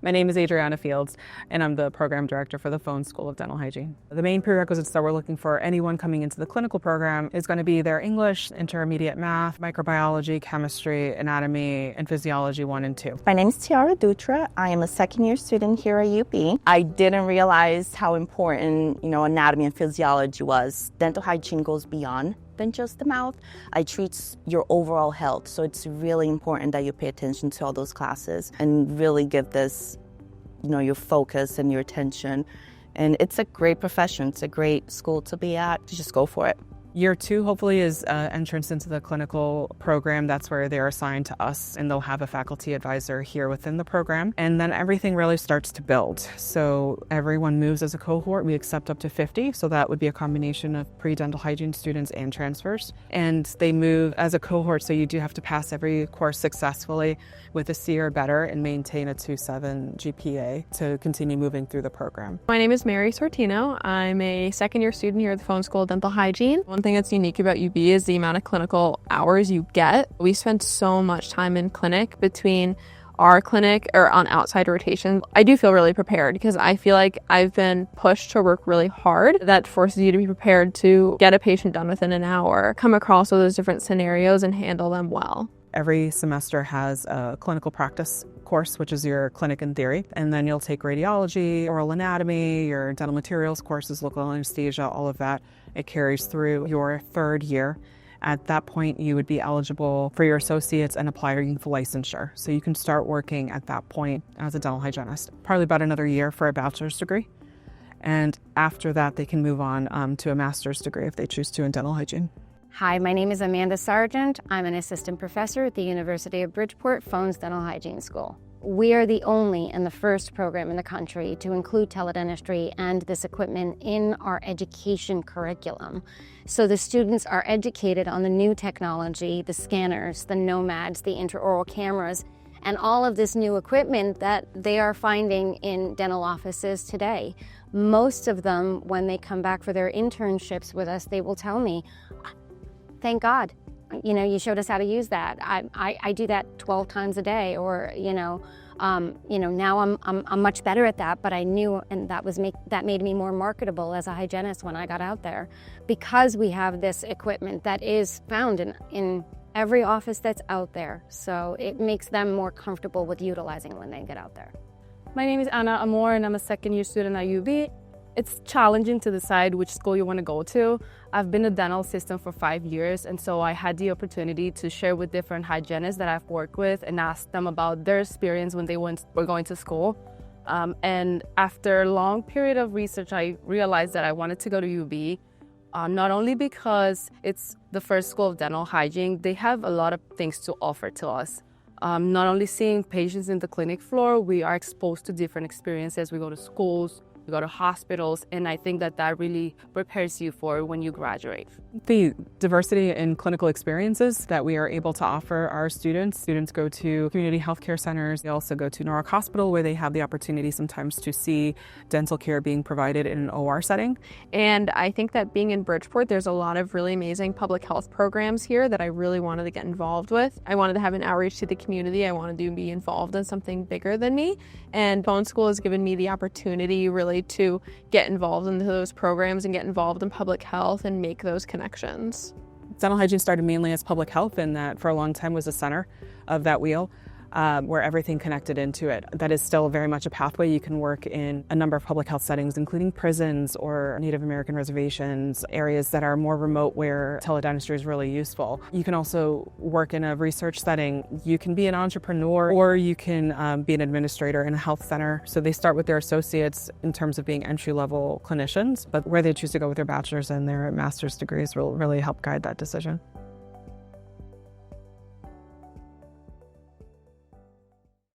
My name is Adriana Fields, and I'm the Program Director for the Phone School of Dental Hygiene. The main prerequisites that we're looking for anyone coming into the clinical program is going to be their English, intermediate math, microbiology, chemistry, anatomy, and physiology 1 and 2. My name is Tiara Dutra. I am a second-year student here at UB. I didn't realize how important, anatomy and physiology was. Dental hygiene goes beyond than just the mouth. It treats your overall health, so it's really important that you pay attention to all those classes and really give this, your focus and your attention. And it's a great profession. It's a great school to be at. Just go for it. Year 2 hopefully is entrance into the clinical program. That's where they're assigned to us, and they'll have a faculty advisor here within the program. And then everything really starts to build. So everyone moves as a cohort. We accept up to 50, so that would be a combination of pre-dental hygiene students and transfers. And they move as a cohort, so you do have to pass every course successfully with a C or better and maintain a 2.7 GPA to continue moving through the program. My name is Mary Sortino. I'm a second-year student here at the Phone School of Dental Hygiene. One thing that's unique about UB is the amount of clinical hours you get. We spend so much time in clinic between our clinic or on outside rotation. I do feel really prepared because I feel like I've been pushed to work really hard. That forces you to be prepared to get a patient done within an hour, come across all those different scenarios and handle them well. Every semester has a clinical practice course, which is your clinic and theory. And then you'll take radiology, oral anatomy, your dental materials courses, local anesthesia, all of that. It carries through your 3rd year. At that point, you would be eligible for your associates and applying for licensure. So you can start working at that point as a dental hygienist. Probably about another year for a bachelor's degree. And after that, they can move on to a master's degree if they choose to in dental hygiene. Hi, my name is Amanda Sargent. I'm an assistant professor at the University of Bridgeport Phones Dental Hygiene School. We are the only and the first program in the country to include teledentistry and this equipment in our education curriculum. So the students are educated on the new technology, the scanners, the nomads, the intraoral cameras, and all of this new equipment that they are finding in dental offices today. Most of them, when they come back for their internships with us, they will tell me, thank God, you showed us how to use that. I do that 12 times a day, or now I'm much better at that. But I knew, and that made me more marketable as a hygienist when I got out there, because we have this equipment that is found in every office that's out there. So it makes them more comfortable with utilizing when they get out there. My name is Anna Amor, and I'm a second-year student at UB. It's challenging to decide which school you want to go to. I've been a dental assistant for 5 years, and so I had the opportunity to share with different hygienists that I've worked with and ask them about their experience when they were going to school. And after a long period of research, I realized that I wanted to go to UB, not only because it's the first school of dental hygiene. They have a lot of things to offer to us. Not only seeing patients in the clinic floor, we are exposed to different experiences. We go to schools, we go to hospitals, and I think that really prepares you for when you graduate. The diversity in clinical experiences that we are able to offer our students. Students go to community healthcare centers. They also go to Norwalk Hospital, where they have the opportunity sometimes to see dental care being provided in an OR setting. And I think that being in Bridgeport, there's a lot of really amazing public health programs here that I really wanted to get involved with. I wanted to have an outreach to the community. I wanted to be involved in something bigger than me. And Phone School has given me the opportunity really to get involved into those programs and get involved in public health and make those connections. Dental hygiene started mainly as public health, and that for a long time was the center of that wheel. Where everything connected into it. That is still very much a pathway. You can work in a number of public health settings, including prisons or Native American reservations, areas that are more remote where teledentistry is really useful. You can also work in a research setting. You can be an entrepreneur, or you can be an administrator in a health center. So they start with their associates in terms of being entry-level clinicians, but where they choose to go with their bachelor's and their master's degrees will really help guide that decision.